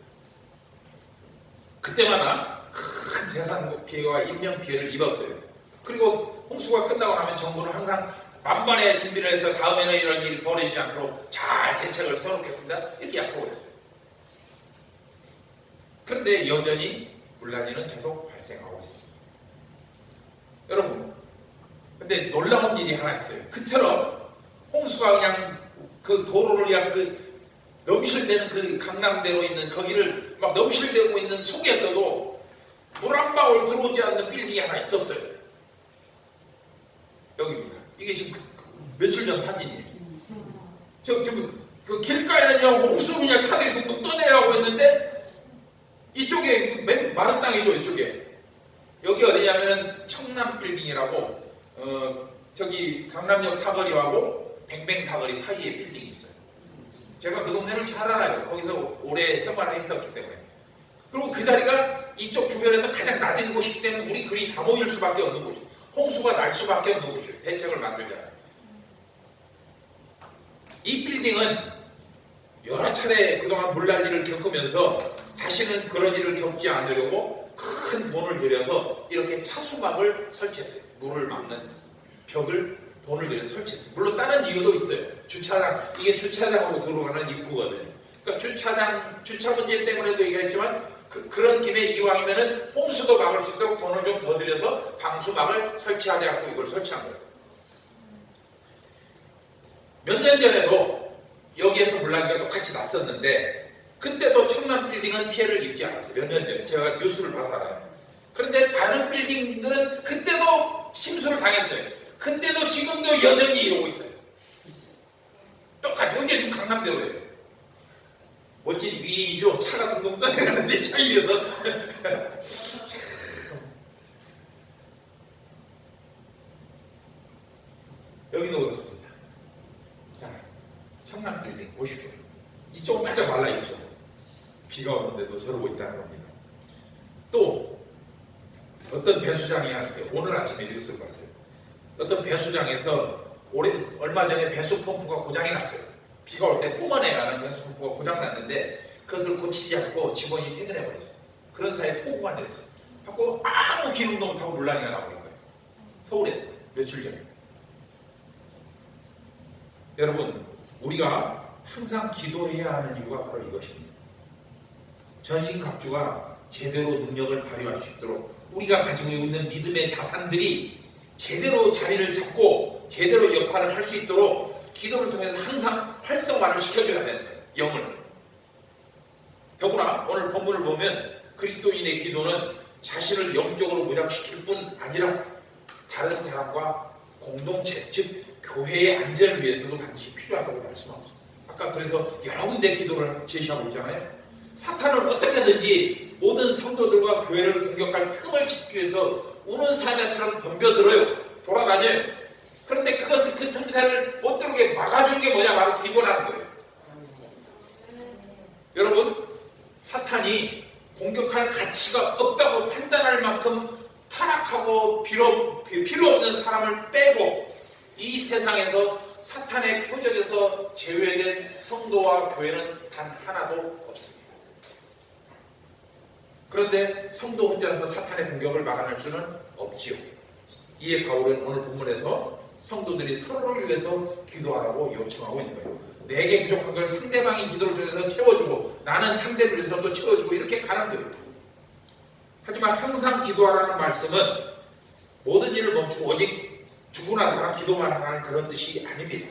그때마다 큰 재산 피해와 인명 피해를 입었어요. 그리고 홍수가 끝나고 나면 정부는 항상 만반의 준비를 해서 다음에는 이런 일이 벌어지지 않도록 잘 대책을 세워놓겠습니다. 이렇게 약속을 했어요. 그런데 여전히 물난리는 계속 발생하고 있습니다. 여러분, 근데 놀라운 일이 하나 있어요. 그처럼 홍수가 그냥 그 도로를 그냥 그 넘실대는 그 강남대로 있는 거기를 막 넘실대고 있는 속에서도 물 한 방울 들어오지 않는 빌딩이 하나 있었어요. 여기입니다. 이게 지금 며칠 전 사진이에요. 지금 그 길가에는요 홍수 그냥 차들이 뚝뚝 떠내려가고 있는데 이쪽에 마른 땅이죠. 이쪽에 여기 어디냐면은 청남 빌딩이라고 저기 강남역 사거리하고 뱅뱅 사거리 사이에 빌딩이 있어요. 제가 그 동네를 잘 알아요. 거기서 오래 생활을 했었기 때문에. 그리고 그 자리가 이쪽 주변에서 가장 낮은 곳이기 때문에 우리 글이 다 모일 수밖에 없는 곳이에요. 홍수가 날 수밖에 없는 곳이에요. 대책을 만들잖아요. 이 빌딩은 여러 차례 그동안 물난리를 겪으면서 다시는 그런 일을 겪지 않으려고 큰 돈을 들여서 이렇게 차수막을 설치했어요. 물을 막는 벽을 돈을 들여서 설치했어요. 물론 다른 이유도 있어요. 주차장, 이게 주차장하고 들어가는 입구거든요. 그러니까 주차 문제 때문에도 얘기했지만 그런 김에 이왕이면은 홍수도 막을 수 있도록 돈을 좀 더 들여서 방수막을 설치하지 않고 이걸 설치한 거예요. 몇 년 전에도 여기에서 물난리가 똑같이 났었는데 그때도 청남 빌딩은 피해를 입지 않았어요. 몇 년 전에 제가 뉴스를 봐서 알아요. 그런데 다른 빌딩들은 그때도 침수를 당했어요. 근데도 지금도 여전히 이러고 있어요. 똑같이 여기 지금 강남대로예요. 멋진 위죠. 차가 둥둥 떠내가는데 차 위에서 여기도 그렇습니다. 자, 청남 빌딩 보십시오. 이쪽은 바짝 말라있죠. 비가 오는데도 저러고 있다는 겁니다. 또 어떤 배수장이 왔어요. 오늘 아침에 뉴스를 봤어요. 어떤 배수장에서 얼마 전에 배수 펌프가 고장이 났어요. 비가 올 때 뿜어내가는 배수 펌프가 고장 났는데 그것을 고치지 않고 직원이 퇴근해버렸어요. 그런 사이에 폭우가 내렸어요. 하고 아무 기능도 못하고 물난리가 나버린 거예요. 서울에서 며칠 전에. 여러분, 우리가 항상 기도해야 하는 이유가 바로 이것입니다. 전신갑주가 제대로 능력을 발휘할 수 있도록 우리가 가지고 있는 믿음의 자산들이 제대로 자리를 잡고 제대로 역할을 할 수 있도록 기도를 통해서 항상 활성화를 시켜줘야 되는 거예요. 영을. 더구나 오늘 본문을 보면 그리스도인의 기도는 자신을 영적으로 무장시킬 뿐 아니라 다른 사람과 공동체, 즉 교회의 안전을 위해서도 반드시 필요하다고 말씀하고 있습니다. 아까 그래서 여러 군데 기도를 제시하고 있잖아요. 사탄은 어떻게든지 모든 성도들과 교회를 공격할 틈을 찾기 위해서 우는 사자처럼 덤벼들어요. 돌아다녀요. 그런데 그것을 그 틈새를 못 들어오게 막아주는 게 뭐냐? 바로 기도라는 거예요. 여러분, 사탄이 공격할 가치가 없다고 판단할 만큼 타락하고 필요 없는 사람을 빼고 이 세상에서 사탄의 표적에서 제외된 성도와 교회는 단 하나도 없습니다. 그런데 성도 혼자서 사탄의 공격을 막아낼 수는 없지요. 이에 바울은 오늘 본문에서 성도들이 서로를 위해서 기도하라고 요청하고 있는 거예요. 내게 부족한 걸 상대방이 기도를 통해서 채워주고 나는 상대를 위해서 또 채워주고 이렇게 가는 거예요. 하지만 항상 기도하라는 말씀은 모든 일을 멈추고 오직 죽으나 살아 기도만 하라는 그런 뜻이 아닙니다.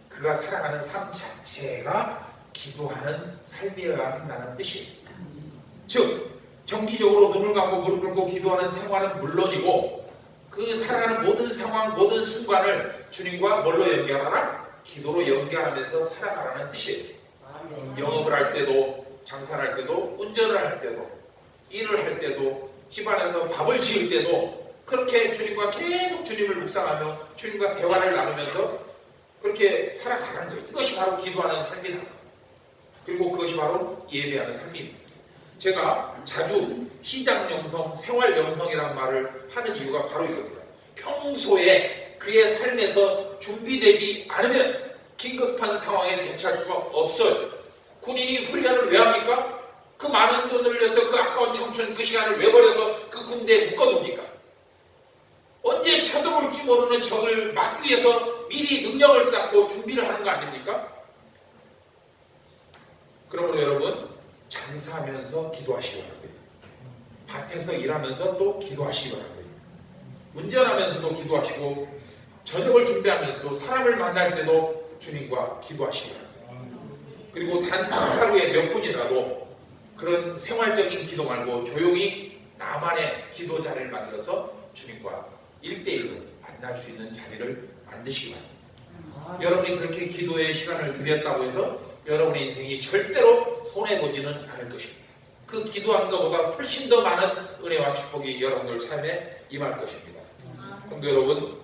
그가 살아가는 삶 자체가 기도하는 삶이어야 한다는 뜻이에요. 즉 정기적으로 눈을 감고 무릎 꿇고 기도하는 생활은 물론이고 그 살아가는 모든 상황, 모든 순간을 주님과 뭘로 연결하라? 기도로 연결하면서 살아가라는 뜻이에요. 영업을 할 때도, 장사를 할 때도, 운전을 할 때도, 일을 할 때도, 집안에서 밥을 지을 때도 그렇게 주님과 계속 주님을 묵상하며 주님과 대화를 나누면서 그렇게 살아가는 거예요. 이것이 바로 기도하는 삶이라는 거예요. 그리고 그것이 바로 예배하는 삶입니다. 제가 자주 시장 영성, 생활 영성이라는 말을 하는 이유가 바로 이겁니다. 평소에 그의 삶에서 준비되지 않으면 긴급한 상황에 대처할 수가 없어요. 군인이 훈련을 왜 합니까? 그 많은 돈을 들여서 그 아까운 청춘 그 시간을 왜 버려서 그 군대에 묶어둡니까? 언제 쳐들어올지 모르는 적을 막기 위해서 미리 능력을 쌓고 준비를 하는 거 아닙니까? 그러므로 여러분, 장사하면서 기도하시기 바랍니다. 밭에서 일하면서 또 기도하시기 바랍니다. 운전하면서도 기도하시고 저녁을 준비하면서도 사람을 만날 때도 주님과 기도하시기 바랍니다. 그리고 단 하루에 몇 분이라도 그런 생활적인 기도 말고 조용히 나만의 기도 자리를 만들어서 주님과 1대1로 만날 수 있는 자리를 만드시기 바랍니다. 여러분이 그렇게 기도의 시간을 들였다고 해서 여러분의 인생이 절대로 손해보지는 않을 것입니다. 그 기도한 것보다 훨씬 더 많은 은혜와 축복이 여러분들 삶에 임할 것입니다. 성도 여러분,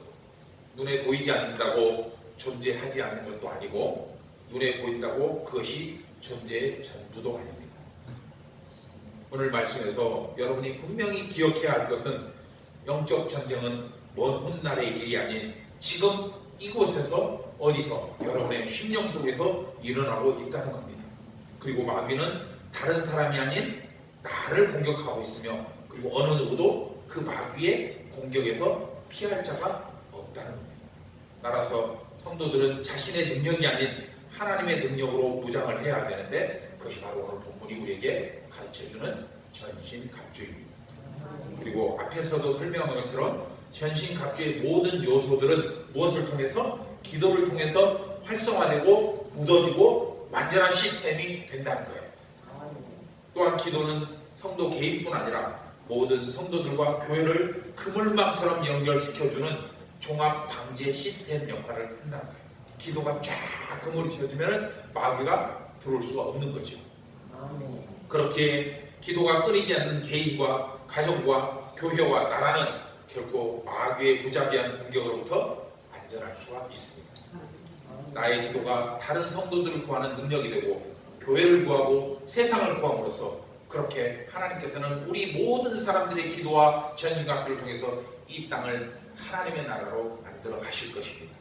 눈에 보이지 않는다고 존재하지 않는 것도 아니고 눈에 보인다고 그것이 존재의 전부도 아닙니다. 오늘 말씀에서 여러분이 분명히 기억해야 할 것은 영적 전쟁은 먼 훗날의 일이 아닌 지금 이곳에서 어디서 여러분의 심령 속에서 일어나고 있다는 겁니다. 그리고 마귀는 다른 사람이 아닌 나를 공격하고 있으며 그리고 어느 누구도 그 마귀의 공격에서 피할 자가 없다는 겁니다. 따라서 성도들은 자신의 능력이 아닌 하나님의 능력으로 무장을 해야 되는데 그것이 바로 오늘 본문이 우리에게 가르쳐주는 전신갑주입니다. 그리고 앞에서도 설명한 것처럼 전신갑주의 모든 요소들은 무엇을 통해서? 기도를 통해서 활성화되고 굳어지고 완전한 시스템이 된다는 거예요. 또한 기도는 성도 개인뿐 아니라 모든 성도들과 교회를 그물망처럼 연결시켜주는 종합 방제 시스템 역할을 한다는 거예요. 기도가 쫙 그물이 켜지면 마귀가 들어올 수가 없는 거죠. 그렇게 기도가 끊이지 않는 개인과 가정과 교회와 나라는 결코 마귀의 무자비한 공격으로부터 안전할 수가 있습니다. 나의 기도가 다른 성도들을 구하는 능력이 되고 교회를 구하고 세상을 구함으로써 그렇게 하나님께서는 우리 모든 사람들의 기도와 전신갑주를 통해서 이 땅을 하나님의 나라로 만들어 가실 것입니다.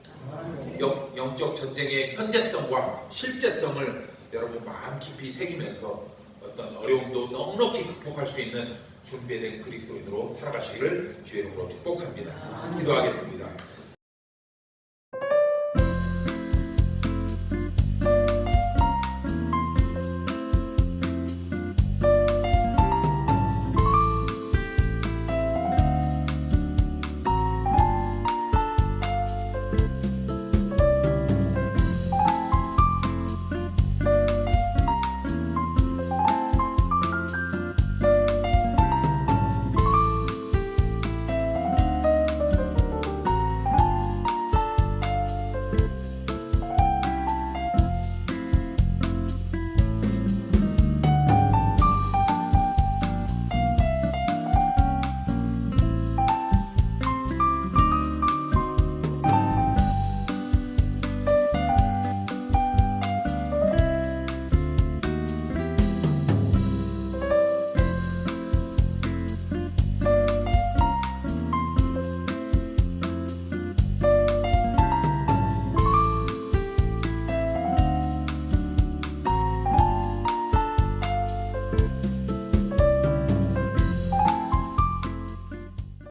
영적 전쟁의 현재성과 실제성을 여러분 마음 깊이 새기면서 어떤 어려움도 넉넉히 극복할 수 있는 준비된 그리스도인으로 살아가시기를 주의 이름으로 축복합니다. 기도하겠습니다.